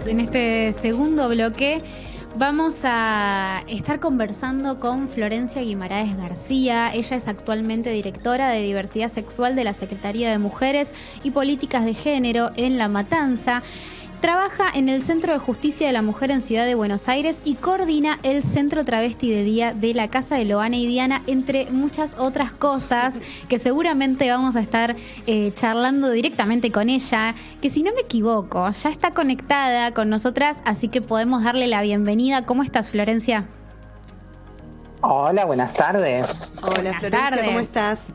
volvemos en este segundo bloque. Vamos a estar conversando con Florencia Guimaraes García. Ella es actualmente directora de Diversidad Sexual de la Secretaría de Mujeres y Políticas de Género en La Matanza. Trabaja en el Centro de Justicia de la Mujer en Ciudad de Buenos Aires y coordina el Centro Travesti de Día de la Casa de Loana y Diana, entre muchas otras cosas que seguramente vamos a estar charlando directamente con ella, que si no me equivoco, ya está conectada con nosotras, así que podemos darle la bienvenida. ¿Cómo estás, Florencia? Hola, buenas tardes. Hola, Buenas Florencia, tardes. ¿cómo estás?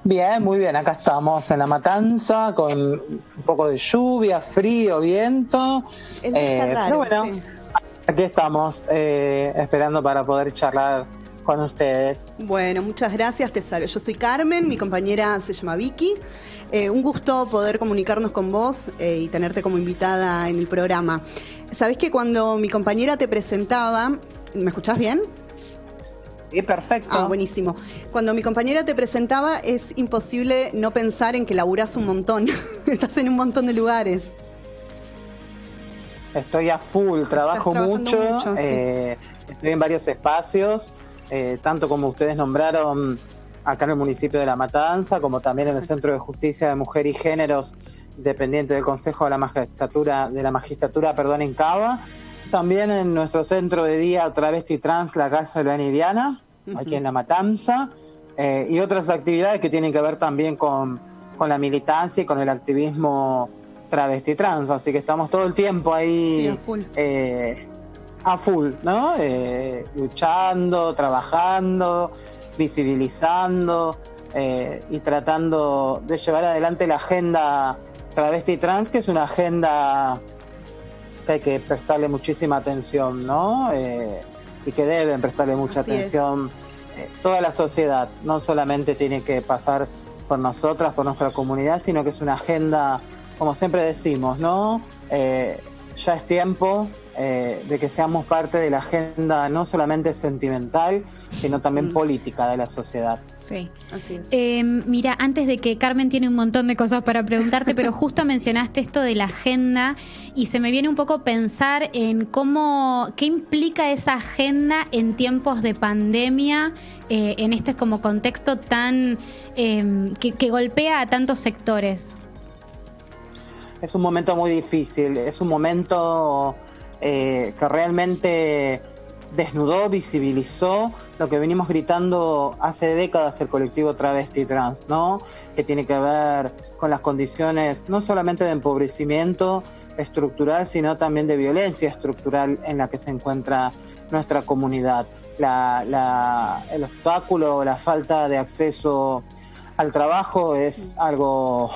Bien, muy bien. Acá estamos en La Matanza con un poco de lluvia, frío, viento. El día está raro, pero bueno, sí. aquí estamos esperando para poder charlar con ustedes. Bueno, muchas gracias, te saludo. Yo soy Carmen, mi compañera se llama Vicky. Un gusto poder comunicarnos con vos y tenerte como invitada en el programa. Sabés que cuando mi compañera te presentaba, ¿me escuchás bien? Sí, perfecto. Ah, buenísimo. Cuando mi compañera te presentaba, es imposible no pensar en que laburás un montón. Estás en un montón de lugares. Estoy a full, trabajo mucho, sí. estoy en varios espacios, tanto como ustedes nombraron acá en el municipio de La Matanza, como también en el Centro de Justicia de Mujer y Géneros, dependiente del Consejo de la Magistratura, en Cava. También en nuestro centro de día Travesti Trans, la Casa de Loana y Diana, aquí en La Matanza, y otras actividades que tienen que ver también con la militancia y con el activismo travesti trans, así que estamos todo el tiempo ahí Sí, a full, ¿no? Luchando, trabajando, visibilizando y tratando de llevar adelante la agenda travesti trans, que es una agenda que hay que prestarle muchísima atención, ¿no? Y que deben prestarle mucha Así atención. Toda la sociedad no solamente tiene que pasar por nosotras, por nuestra comunidad, sino que es una agenda, como siempre decimos, ¿no? Ya es tiempo de que seamos parte de la agenda no solamente sentimental, sino también política de la sociedad. Sí. Así es. Mira, antes de que Carmen tiene un montón de cosas para preguntarte, pero justo mencionaste esto de la agenda y se me viene un poco pensar en qué implica esa agenda en tiempos de pandemia, en este como contexto tan que golpea a tantos sectores. Es un momento muy difícil, es un momento que realmente desnudó, visibilizó lo que venimos gritando hace décadas el colectivo travesti trans, ¿no? Que tiene que ver con las condiciones no solamente de empobrecimiento estructural, sino también de violencia estructural en la que se encuentra nuestra comunidad. El obstáculo, la falta de acceso al trabajo es algo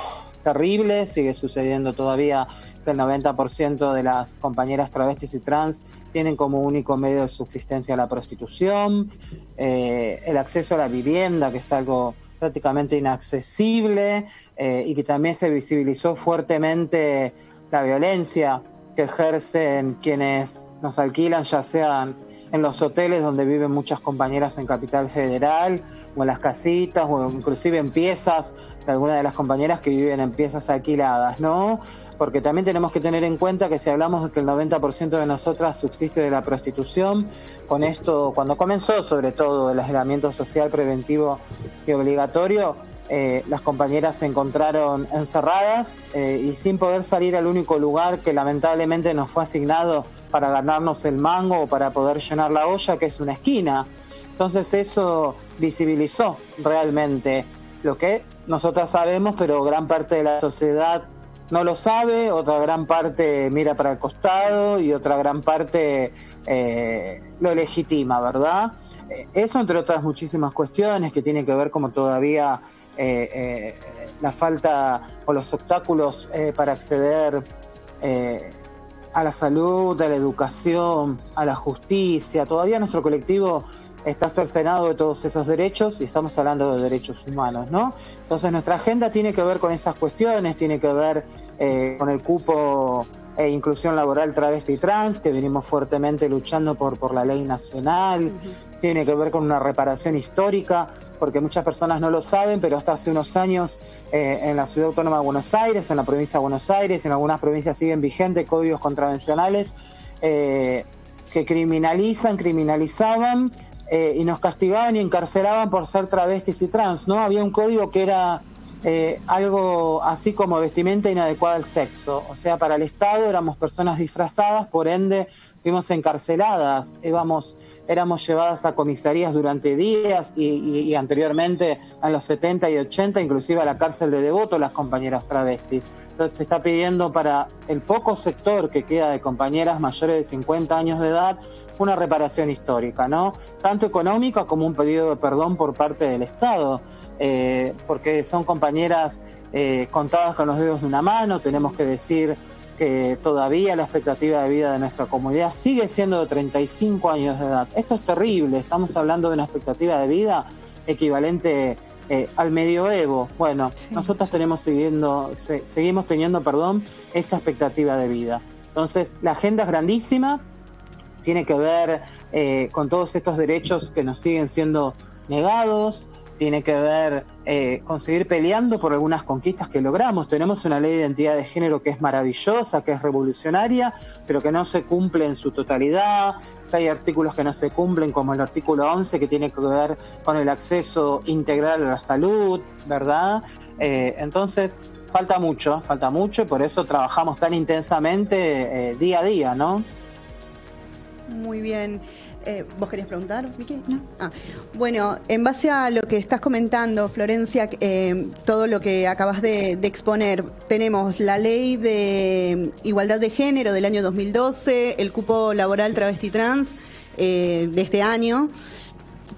terrible, sigue sucediendo todavía que el 90% de las compañeras travestis y trans tienen como único medio de subsistencia la prostitución, el acceso a la vivienda, que es algo prácticamente inaccesible, y que también se visibilizó fuertemente la violencia que ejercen quienes nos alquilan, ya sean en los hoteles donde viven muchas compañeras en Capital Federal, o en las casitas, o inclusive en piezas de algunas de las compañeras que viven en piezas alquiladas, ¿no? Porque también tenemos que tener en cuenta que si hablamos de que el 90% de nosotras subsiste de la prostitución, con esto, cuando comenzó sobre todo el aislamiento social preventivo y obligatorio, las compañeras se encontraron encerradas y sin poder salir al único lugar que lamentablemente nos fue asignado para ganarnos el mango o para poder llenar la olla, que es una esquina. Entonces eso visibilizó realmente lo que nosotras sabemos, pero gran parte de la sociedad no lo sabe, otra gran parte mira para el costado y otra gran parte lo legitima, ¿verdad? Eso entre otras muchísimas cuestiones que tienen que ver como todavía la falta o los obstáculos para acceder a la salud, a la educación, a la justicia. Todavía nuestro colectivo está cercenado de todos esos derechos y estamos hablando de derechos humanos, ¿no? Entonces nuestra agenda tiene que ver con esas cuestiones, tiene que ver con el cupo e inclusión laboral travesti y trans, que venimos fuertemente luchando por la ley nacional, tiene que ver con una reparación histórica porque muchas personas no lo saben, pero hasta hace unos años en la Ciudad Autónoma de Buenos Aires, en la provincia de Buenos Aires, en algunas provincias siguen vigentes códigos contravencionales que criminalizaban y nos castigaban y encarcelaban por ser travestis y trans, ¿no? Había un código que era algo así como vestimenta inadecuada al sexo, o sea, para el Estado éramos personas disfrazadas, por ende fuimos encarceladas, éramos llevadas a comisarías durante días y anteriormente en los 70 y 80 inclusive a la cárcel de Devoto las compañeras travestis. Entonces se está pidiendo para el poco sector que queda de compañeras mayores de 50 años de edad una reparación histórica, ¿no? Tanto económica como un pedido de perdón por parte del Estado, porque son compañeras contadas con los dedos de una mano. Tenemos que decir que todavía la expectativa de vida de nuestra comunidad sigue siendo de 35 años de edad. Esto es terrible, estamos hablando de una expectativa de vida equivalente al medioevo. Bueno, sí. Nosotros seguimos teniendo, esa expectativa de vida. Entonces, la agenda es grandísima, tiene que ver con todos estos derechos que nos siguen siendo negados, tiene que ver con seguir peleando por algunas conquistas que logramos. Tenemos una ley de identidad de género que es maravillosa, que es revolucionaria, pero que no se cumple en su totalidad. Hay artículos que no se cumplen, como el artículo 11, que tiene que ver con el acceso integral a la salud, ¿verdad? Entonces, falta mucho, y por eso trabajamos tan intensamente día a día, ¿no? Muy bien. ¿Vos querías preguntar, Vicky? No. Bueno, en base a lo que estás comentando, Florencia, todo lo que acabas de exponer, tenemos la ley de igualdad de género del año 2012, el cupo laboral travesti trans de este año.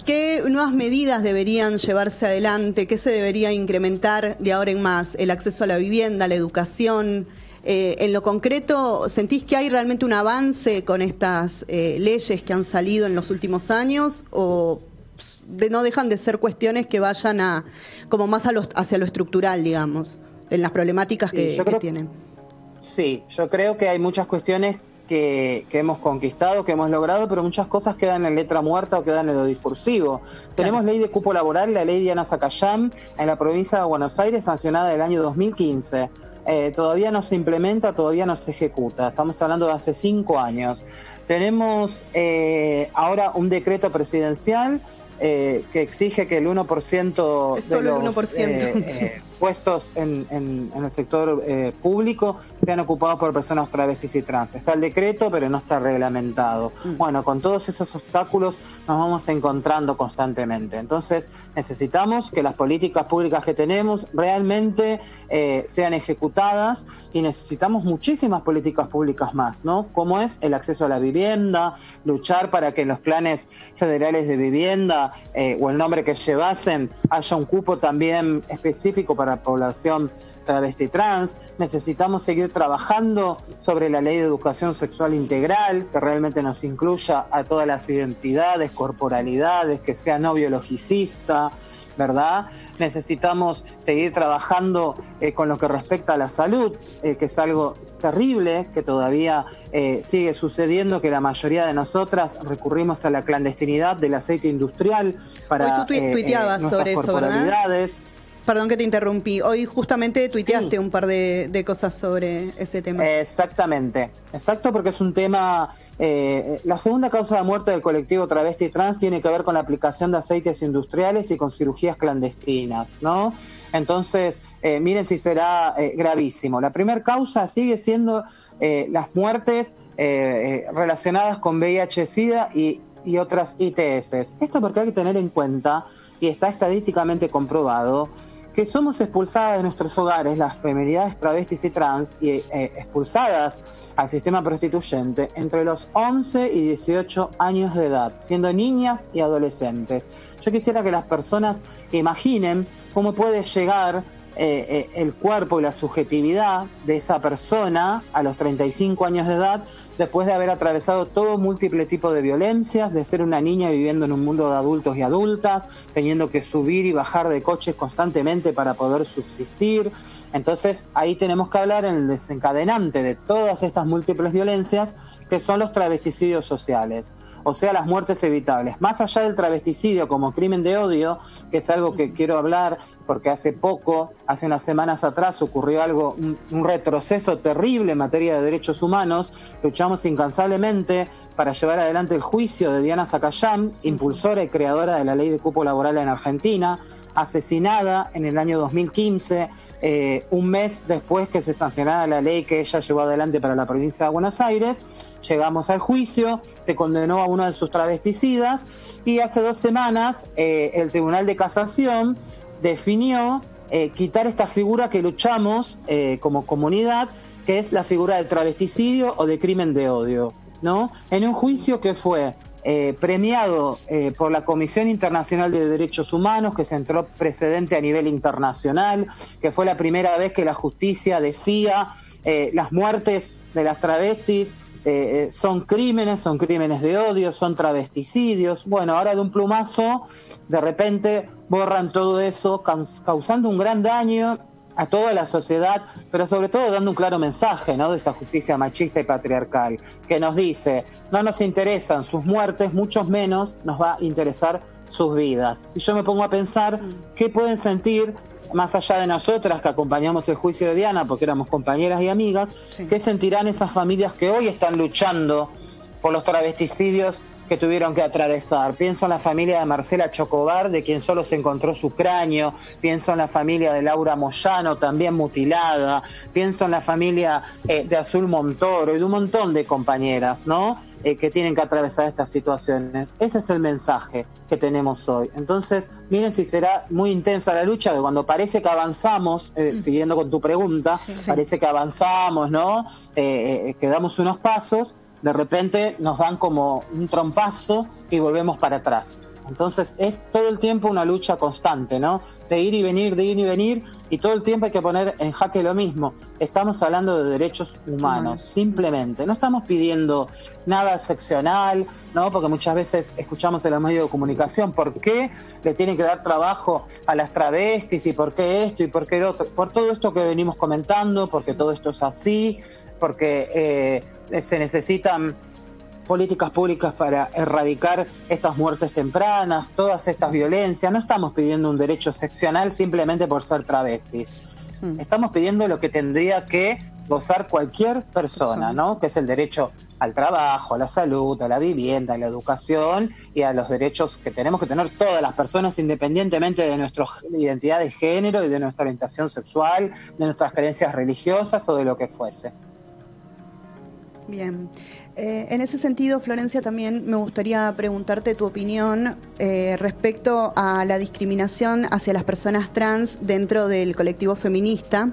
¿Qué nuevas medidas deberían llevarse adelante? ¿Qué se debería incrementar de ahora en más? ¿El acceso a la vivienda, la educación? En lo concreto, ¿sentís que hay realmente un avance con estas leyes que han salido en los últimos años o no dejan de ser cuestiones que vayan como más hacia lo estructural, digamos, en las problemáticas que tienen? Sí, yo creo que hay muchas cuestiones que hemos conquistado, que hemos logrado, pero muchas cosas quedan en letra muerta o quedan en lo discursivo. Claro. Tenemos ley de cupo laboral, la ley Diana Zacayán, en la provincia de Buenos Aires, sancionada del año 2015. Todavía no se implementa, todavía no se ejecuta. Estamos hablando de hace 5 años. Tenemos ahora un decreto presidencial que exige que el 1% de los puestos en el sector público sean ocupados por personas travestis y trans. Está el decreto, pero no está reglamentado. Bueno, con todos esos obstáculos nos vamos encontrando constantemente. Entonces, necesitamos que las políticas públicas que tenemos realmente sean ejecutadas y necesitamos muchísimas políticas públicas más, ¿no? Como es el acceso a la vivienda, luchar para que en los planes federales de vivienda o el nombre que llevasen haya un cupo también específico para la población travesti trans. Necesitamos seguir trabajando sobre la ley de educación sexual integral, que realmente nos incluya a todas las identidades, corporalidades, que sea no biologicista, ¿verdad? Necesitamos seguir trabajando con lo que respecta a la salud, que es algo terrible, que todavía sigue sucediendo, que la mayoría de nosotras recurrimos a la clandestinidad del aceite industrial para Hoy tú tuiteabas sobre eso, ¿verdad? Perdón que te interrumpí. Hoy justamente tuiteaste un par de cosas sobre ese tema. Exactamente. Exacto, porque es un tema... la segunda causa de muerte del colectivo travesti trans tiene que ver con la aplicación de aceites industriales y con cirugías clandestinas, ¿no? Entonces, miren si será gravísimo. La primera causa sigue siendo las muertes relacionadas con VIH-Sida y otras ITS. Esto porque hay que tener en cuenta, y está estadísticamente comprobado, que somos expulsadas de nuestros hogares, las feminidades travestis y trans, y expulsadas al sistema prostituyente entre los 11 y 18 años de edad, siendo niñas y adolescentes. Yo quisiera que las personas imaginen cómo puede llegar el cuerpo y la subjetividad de esa persona a los 35 años de edad, después de haber atravesado todo múltiple tipo de violencias, de ser una niña viviendo en un mundo de adultos y adultas, teniendo que subir y bajar de coches constantemente para poder subsistir. Entonces ahí tenemos que hablar en el desencadenante de todas estas múltiples violencias, que son los travesticidios sociales, o sea, las muertes evitables. Más allá del travesticidio como crimen de odio, que es algo que quiero hablar porque hace unas semanas atrás ocurrió algo, un retroceso terrible en materia de derechos humanos. Luchamos incansablemente para llevar adelante el juicio de Diana Zacayán, impulsora y creadora de la ley de cupo laboral en Argentina, asesinada en el año 2015, un mes después que se sancionara la ley que ella llevó adelante para la provincia de Buenos Aires. Llegamos al juicio, se condenó a uno de sus travesticidas y hace 2 semanas el Tribunal de Casación definió quitar esta figura que luchamos como comunidad, que es la figura del travesticidio o de crimen de odio, ¿no? En un juicio que fue premiado por la Comisión Internacional de Derechos Humanos, que sentó precedente a nivel internacional, que fue la primera vez que la justicia decía las muertes de las travestis son crímenes de odio, son travesticidios. Bueno, ahora de un plumazo, de repente borran todo eso, causando un gran daño a toda la sociedad, pero sobre todo dando un claro mensaje, ¿no?, de esta justicia machista y patriarcal, que nos dice, no nos interesan sus muertes, mucho menos nos va a interesar sus vidas. Y yo me pongo a pensar qué pueden sentir, más allá de nosotras que acompañamos el juicio de Diana, porque éramos compañeras y amigas, sí, qué sentirán esas familias que hoy están luchando por los travesticidios que tuvieron que atravesar. Pienso en la familia de Marcela Chocobar, de quien solo se encontró su cráneo. Pienso en la familia de Laura Moyano, también mutilada. Pienso en la familia de Azul Montoro y de un montón de compañeras, ¿no?, que tienen que atravesar estas situaciones. Ese es el mensaje que tenemos hoy. Entonces, miren si será muy intensa la lucha, que cuando parece que avanzamos, siguiendo con tu pregunta, sí, parece que avanzamos, ¿no?, que damos unos pasos, de repente nos dan como un trompazo y volvemos para atrás. Entonces es todo el tiempo una lucha constante, ¿no?, de ir y venir, y todo el tiempo hay que poner en jaque lo mismo. Estamos hablando de derechos humanos, simplemente. No estamos pidiendo nada excepcional, ¿no?, porque muchas veces escuchamos en los medios de comunicación por qué le tienen que dar trabajo a las travestis y por qué esto y por qué lo otro. Por todo esto que venimos comentando, porque todo esto es así, porque se necesitan políticas públicas para erradicar estas muertes tempranas, todas estas violencias. No estamos pidiendo un derecho excepcional simplemente por ser travestis. Estamos pidiendo lo que tendría que gozar cualquier persona, ¿no?, que es el derecho al trabajo, a la salud, a la vivienda, a la educación y a los derechos que tenemos que tener todas las personas, independientemente de nuestra identidad de género y de nuestra orientación sexual, de nuestras creencias religiosas o de lo que fuese. Bien. En ese sentido, Florencia, también me gustaría preguntarte tu opinión respecto a la discriminación hacia las personas trans dentro del colectivo feminista,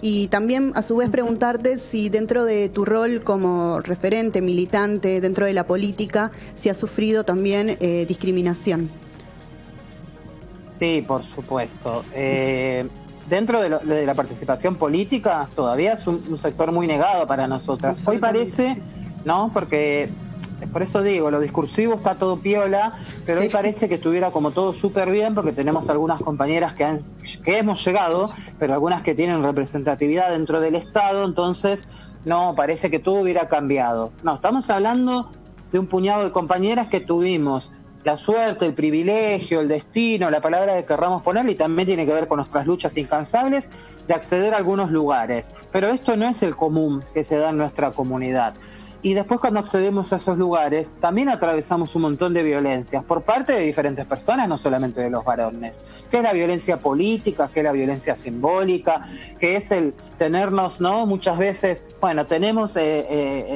y también a su vez preguntarte si dentro de tu rol como referente, militante dentro de la política, si has sufrido también discriminación. Sí, por supuesto. Dentro de la participación política todavía es un sector muy negado para nosotras. Hoy parece, ¿no?, porque por eso digo, lo discursivo está todo piola, pero sí, hoy parece que estuviera como todo súper bien, porque tenemos algunas compañeras que hemos llegado, pero algunas que tienen representatividad dentro del Estado, entonces no, parece que todo hubiera cambiado. No, estamos hablando de un puñado de compañeras que tuvimos la suerte, el privilegio, el destino, la palabra que querramos ponerle, y también tiene que ver con nuestras luchas incansables de acceder a algunos lugares. Pero esto no es el común que se da en nuestra comunidad. Y después, cuando accedemos a esos lugares, también atravesamos un montón de violencias por parte de diferentes personas, no solamente de los varones, que es la violencia política, que es la violencia simbólica, que es el tenernos, ¿no?, muchas veces, bueno, tenemos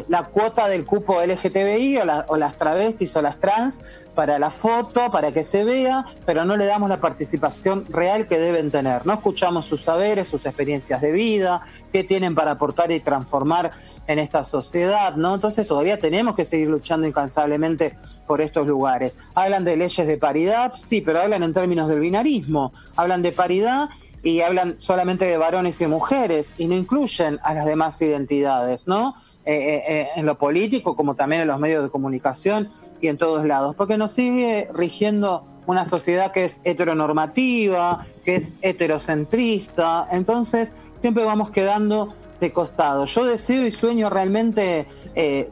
la cuota del cupo LGTBI o las travestis o las trans para la foto, para que se vea, pero no le damos la participación real que deben tener. No escuchamos sus saberes, sus experiencias de vida, qué tienen para aportar y transformar en esta sociedad, ¿no? ¿no? Entonces todavía tenemos que seguir luchando incansablemente por estos lugares. Hablan de leyes de paridad, sí, pero hablan en términos del binarismo, hablan de paridad y hablan solamente de varones y mujeres y no incluyen a las demás identidades, ¿no? En lo político como también en los medios de comunicación y en todos lados, porque nos sigue rigiendo una sociedad que es heteronormativa, que es heterocentrista, entonces siempre vamos quedando de costado. Yo deseo y sueño realmente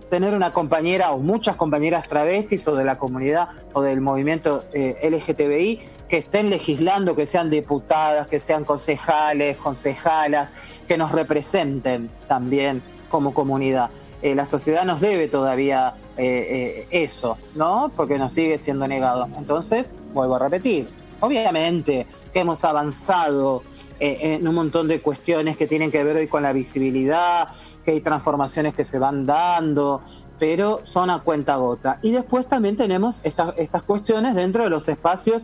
tener una compañera o muchas compañeras travestis o de la comunidad o del movimiento LGTBI que estén legislando, que sean diputadas, que sean concejales, concejalas, que nos representen también como comunidad. La sociedad nos debe todavía eso, ¿no? Porque nos sigue siendo negado. Entonces, vuelvo a repetir, obviamente que hemos avanzado en un montón de cuestiones que tienen que ver hoy con la visibilidad, que hay transformaciones que se van dando, pero son a cuentagota. Y después también tenemos estas cuestiones dentro de los espacios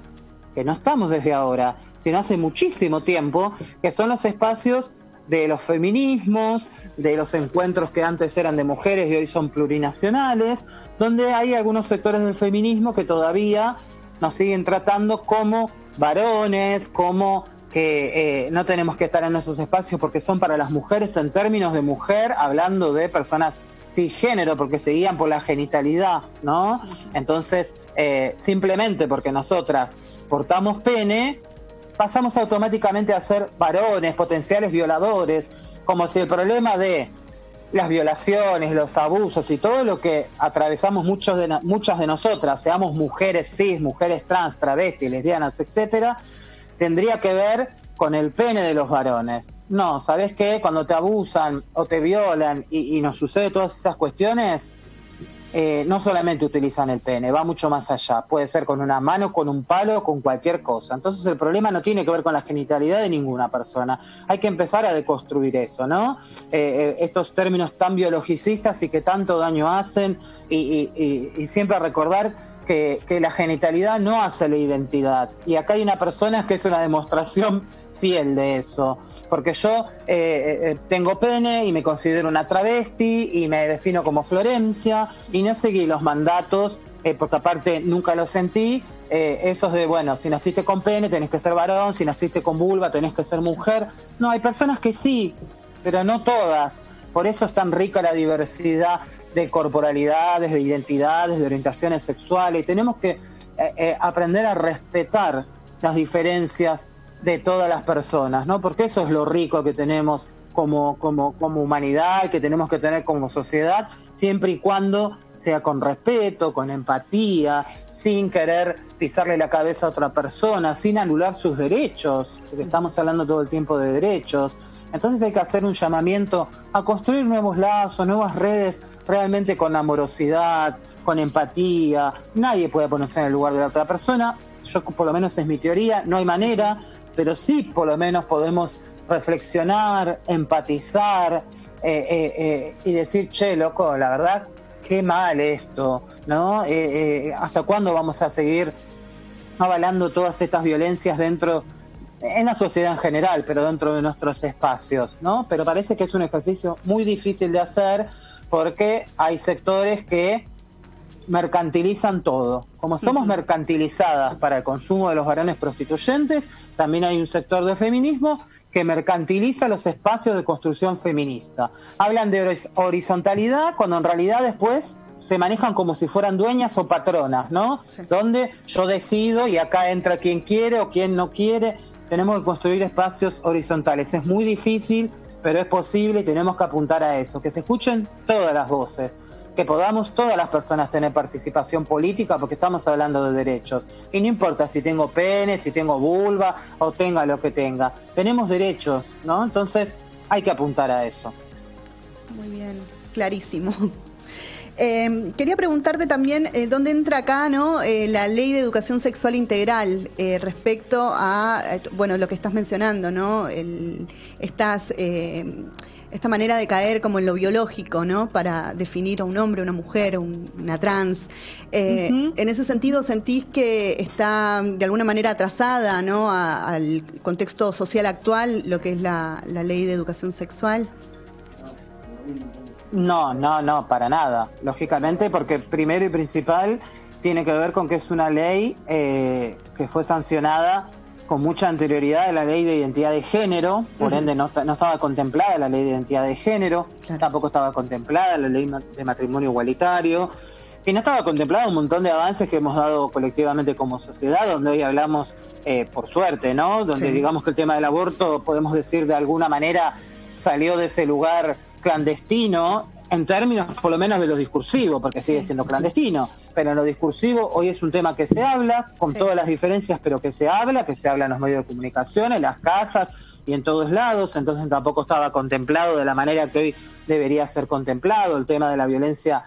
que no estamos desde ahora, sino hace muchísimo tiempo, que son los espacios de los feminismos, de los encuentros que antes eran de mujeres y hoy son plurinacionales, donde hay algunos sectores del feminismo que todavía nos siguen tratando como varones, como que no tenemos que estar en esos espacios porque son para las mujeres en términos de mujer, hablando de personas cisgénero, porque se guían por la genitalidad, ¿no? Entonces, simplemente porque nosotras portamos pene, pasamos automáticamente a ser varones, potenciales violadores, como si el problema de las violaciones, los abusos y todo lo que atravesamos muchas de nosotras, seamos mujeres cis, mujeres trans, travestis, lesbianas, etcétera, tendría que ver con el pene de los varones. No, ¿sabés qué? Cuando te abusan o te violan y nos sucede todas esas cuestiones, no solamente utilizan el pene, va mucho más allá. Puede ser con una mano, con un palo, con cualquier cosa. Entonces el problema no tiene que ver con la genitalidad de ninguna persona. Hay que empezar a deconstruir eso, ¿no? Estos términos tan biologicistas y que tanto daño hacen y siempre recordar que la genitalidad no hace la identidad. Y acá hay una persona que es una demostración fiel de eso, porque yo tengo pene y me considero una travesti y me defino como Florencia y no seguí los mandatos, porque aparte nunca lo sentí, esos de, bueno, si naciste con pene tenés que ser varón, si naciste con vulva tenés que ser mujer. No, hay personas que sí, pero no todas. Por eso es tan rica la diversidad de corporalidades, de identidades, de orientaciones sexuales, y tenemos que aprender a respetar las diferencias de todas las personas, ¿no? Porque eso es lo rico que tenemos como humanidad y que tenemos que tener como sociedad, siempre y cuando sea con respeto, con empatía, sin querer pisarle la cabeza a otra persona, sin anular sus derechos, porque estamos hablando todo el tiempo de derechos. Entonces hay que hacer un llamamiento a construir nuevos lazos, nuevas redes, realmente con amorosidad, con empatía. Nadie puede ponerse en el lugar de la otra persona. Yo, por lo menos es mi teoría, no hay manera, pero sí por lo menos podemos reflexionar, empatizar y decir, che, loco, la verdad, qué mal esto, ¿no? ¿Hasta cuándo vamos a seguir avalando todas estas violencias en la sociedad en general, pero dentro de nuestros espacios, ¿no? Pero parece que es un ejercicio muy difícil de hacer porque hay sectores que mercantilizan todo. Como somos mercantilizadas para el consumo de los varones prostituyentes, también hay un sector de feminismo que mercantiliza los espacios de construcción feminista. Hablan de horizontalidad cuando en realidad después se manejan como si fueran dueñas o patronas, ¿no? Sí. Donde yo decido y acá entra quien quiere o quien no quiere. Tenemos que construir espacios horizontales. Es muy difícil, pero es posible y tenemos que apuntar a eso, que se escuchen todas las voces, que podamos todas las personas tener participación política, porque estamos hablando de derechos. Y no importa si tengo pene, si tengo vulva o tenga lo que tenga. Tenemos derechos, ¿no? Entonces hay que apuntar a eso. Muy bien, clarísimo. Quería preguntarte también dónde entra acá, ¿no? La Ley de Educación Sexual Integral respecto a, bueno, lo que estás mencionando, ¿no? Esta manera de caer como en lo biológico, ¿no? Para definir a un hombre, una mujer, una trans. En ese sentido, ¿sentís que está de alguna manera atrasada, ¿no? Al contexto social actual, lo que es la Ley de Educación Sexual? No, para nada. Lógicamente, porque primero y principal tiene que ver con que es una ley que fue sancionada con mucha anterioridad de la ley de identidad de género, por ende no estaba contemplada la ley de identidad de género, tampoco estaba contemplada la ley de matrimonio igualitario, y no estaba contemplado un montón de avances que hemos dado colectivamente como sociedad, donde hoy hablamos, por suerte, ¿no? Donde digamos que el tema del aborto, podemos decir de alguna manera, salió de ese lugar clandestino, en términos por lo menos de lo discursivo, porque sigue siendo clandestino, pero en lo discursivo hoy es un tema que se habla, con todas las diferencias, pero que se habla en los medios de comunicación, en las casas y en todos lados, entonces tampoco estaba contemplado de la manera que hoy debería ser contemplado, el tema de la violencia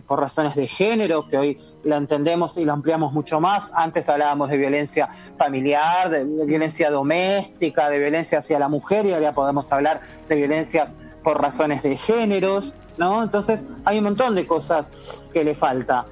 por razones de género, que hoy lo entendemos y lo ampliamos mucho más. Antes hablábamos de violencia familiar, de violencia doméstica, de violencia hacia la mujer, y ahora podemos hablar de violencias por razones de géneros, ¿no? Entonces hay un montón de cosas que le falta.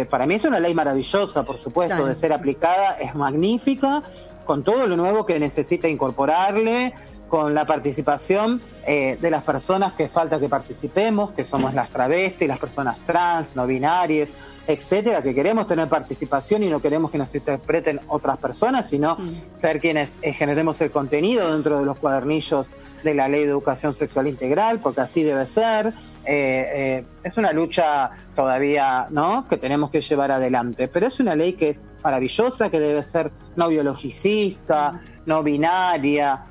Para mí es una ley maravillosa, por supuesto, de ser aplicada, es magnífica, con todo lo nuevo que necesita incorporarle, con la participación de las personas que falta que participemos, que somos las travestis, las personas trans, no binarias, etcétera, que queremos tener participación y no queremos que nos interpreten otras personas, sino ser quienes generemos el contenido dentro de los cuadernillos de la Ley de Educación Sexual Integral, porque así debe ser. Es una lucha todavía, ¿no?, que tenemos que llevar adelante, pero es una ley que es maravillosa, que debe ser no biologicista, no binaria,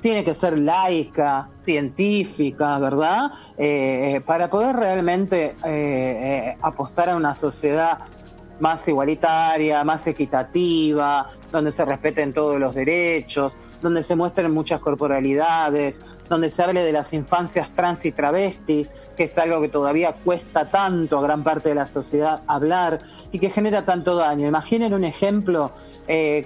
tiene que ser laica, científica, ¿verdad? Para poder realmente apostar a una sociedad más igualitaria, más equitativa, donde se respeten todos los derechos, donde se muestren muchas corporalidades, donde se hable de las infancias trans y travestis, que es algo que todavía cuesta tanto a gran parte de la sociedad hablar y que genera tanto daño. Imaginen un ejemplo,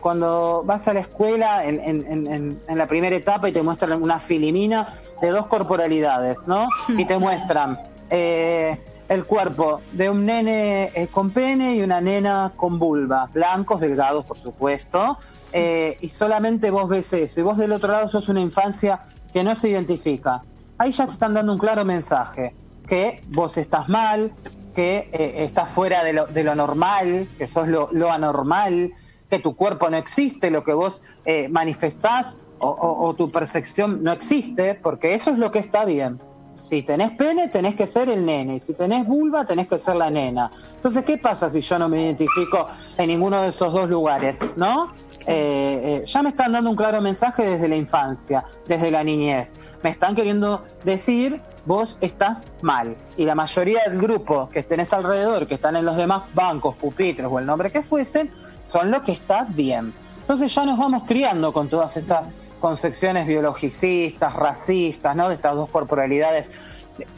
cuando vas a la escuela en la primera etapa y te muestran una filimina de dos corporalidades, ¿no? Y te muestran el cuerpo de un nene con pene y una nena con vulva, blancos, delgados, por supuesto, y solamente vos ves eso, y vos del otro lado sos una infancia que no se identifica. Ahí ya te están dando un claro mensaje, que vos estás mal, que estás fuera de lo normal, que sos lo anormal, que tu cuerpo no existe, lo que vos manifestás o tu percepción no existe, porque eso es lo que está bien. Si tenés pene, tenés que ser el nene. Y si tenés vulva, tenés que ser la nena. Entonces, ¿qué pasa si yo no me identifico en ninguno de esos dos lugares? ¿No? Ya me están dando un claro mensaje desde la infancia, desde la niñez. Me están queriendo decir, vos estás mal. Y la mayoría del grupo que tenés alrededor, que están en los demás bancos, pupitres o el nombre que fuesen, son los que está bien. Entonces ya nos vamos criando con todas estas concepciones biologicistas, racistas, ¿no? De estas dos corporalidades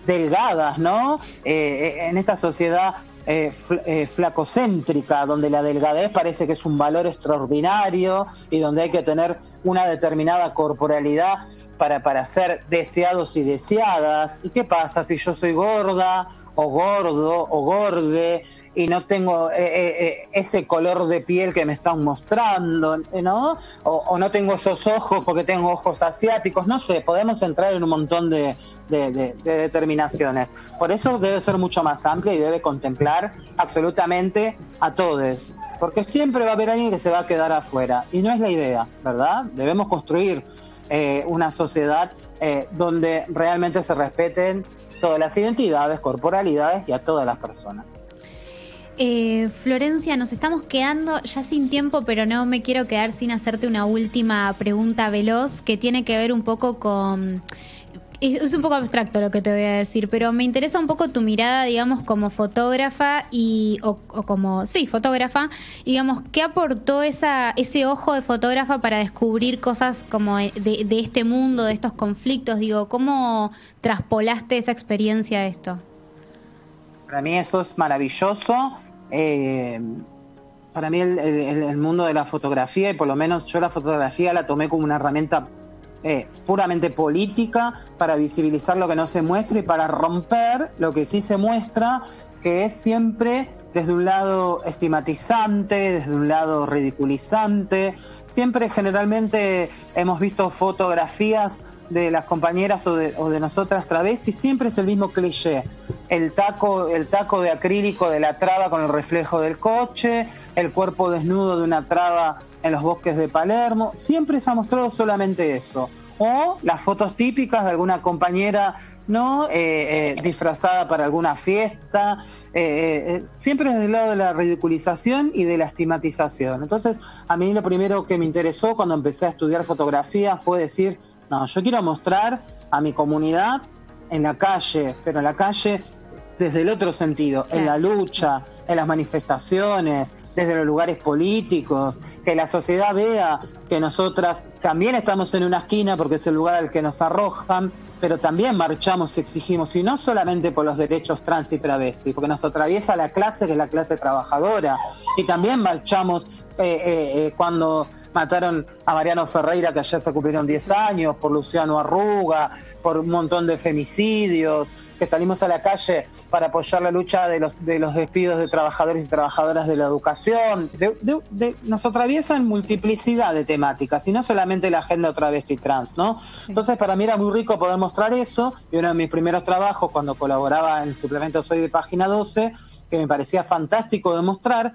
delgadas, ¿no? En esta sociedad flacocéntrica, donde la delgadez parece que es un valor extraordinario y donde hay que tener una determinada corporalidad para ser deseados y deseadas. ¿Y qué pasa si yo soy gorda o gordo o gorde y no tengo ese color de piel que me están mostrando, ¿no? O no tengo esos ojos porque tengo ojos asiáticos, no sé, podemos entrar en un montón de determinaciones. Por eso debe ser mucho más amplia y debe contemplar absolutamente a todos, porque siempre va a haber alguien que se va a quedar afuera, y no es la idea, ¿verdad? Debemos construir una sociedad donde realmente se respeten todas las identidades, corporalidades y a todas las personas. Florencia, nos estamos quedando ya sin tiempo, pero no me quiero quedar sin hacerte una última pregunta veloz que tiene que ver un poco con... Es un poco abstracto lo que te voy a decir, pero me interesa un poco tu mirada, digamos, como fotógrafa fotógrafa, digamos, ¿qué aportó ese ojo de fotógrafa para descubrir cosas como de este mundo, de estos conflictos? Digo, ¿cómo traspolaste esa experiencia a esto? Para mí eso es maravilloso. Para mí el mundo de la fotografía, y por lo menos yo la fotografía la tomé como una herramienta puramente política para visibilizar lo que no se muestra y para romper lo que sí se muestra, que es siempre desde un lado estigmatizante, desde un lado ridiculizante. Siempre generalmente hemos visto fotografías de las compañeras o de nosotras travestis, siempre es el mismo cliché. El taco de acrílico de la traba con el reflejo del coche, el cuerpo desnudo de una traba en los bosques de Palermo, siempre se ha mostrado solamente eso. O las fotos típicas de alguna compañera, ¿no? Disfrazada para alguna fiesta, siempre desde el lado de la ridiculización y de la estigmatización. Entonces, a mí lo primero que me interesó cuando empecé a estudiar fotografía fue decir, no, yo quiero mostrar a mi comunidad en la calle, pero en la calle desde el otro sentido, en la lucha, en las manifestaciones, desde los lugares políticos, que la sociedad vea que nosotras también estamos en una esquina porque es el lugar al que nos arrojan, pero también marchamos y exigimos, y no solamente por los derechos trans y travesti, porque nos atraviesa la clase que es la clase trabajadora, y también marchamos cuando mataron a Mariano Ferreira, que ayer se cumplieron 10 años, por Luciano Arruga, por un montón de femicidios, que salimos a la calle para apoyar la lucha de los despidos de trabajadores y trabajadoras de la educación. Nos atraviesan multiplicidad de temáticas, y no solamente la agenda travesti trans, ¿no? Sí. Entonces, para mí era muy rico poder mostrar eso, y uno de mis primeros trabajos, cuando colaboraba en el suplemento Soy de Página 12, que me parecía fantástico de mostrar,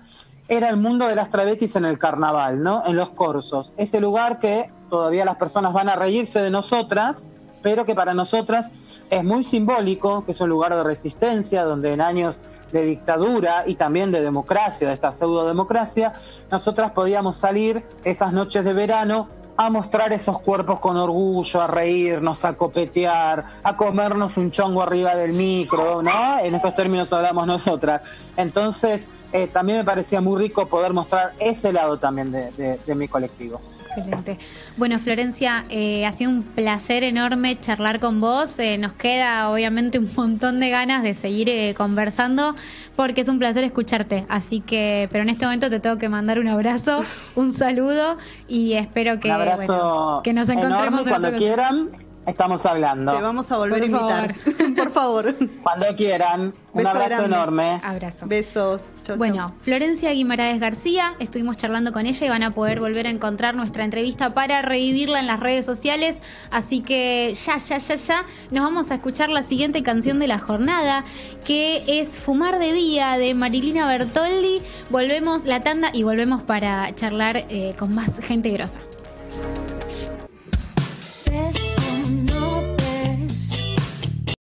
era el mundo de las travestis en el carnaval, ¿no? En los corsos. Ese lugar que todavía las personas van a reírse de nosotras, pero que para nosotras es muy simbólico, que es un lugar de resistencia, donde en años de dictadura y también de democracia, de esta pseudodemocracia, nosotras podíamos salir esas noches de verano a mostrar esos cuerpos con orgullo, a reírnos, a copetear, a comernos un chongo arriba del micro, ¿no? En esos términos hablamos nosotras. Entonces, también me parecía muy rico poder mostrar ese lado también de mi colectivo. Excelente. Bueno, Florencia, ha sido un placer enorme charlar con vos. Nos queda obviamente un montón de ganas de seguir conversando, porque es un placer escucharte. Así que, pero en este momento te tengo que mandar un abrazo, un saludo, y espero que, un abrazo que nos encontremos cuando quieran. Estamos hablando. Te vamos a volver a invitar. Por favor. Cuando quieran. Un abrazo enorme. Abrazo. Besos. Chau, bueno, chau. Florencia Guimaraes García, estuvimos charlando con ella y van a poder volver a encontrar nuestra entrevista para revivirla en las redes sociales. Así que ya nos vamos a escuchar la siguiente canción de la jornada, que es Fumar de Día, de Marilina Bertoldi. Volvemos la tanda y volvemos para charlar con más gente grosa.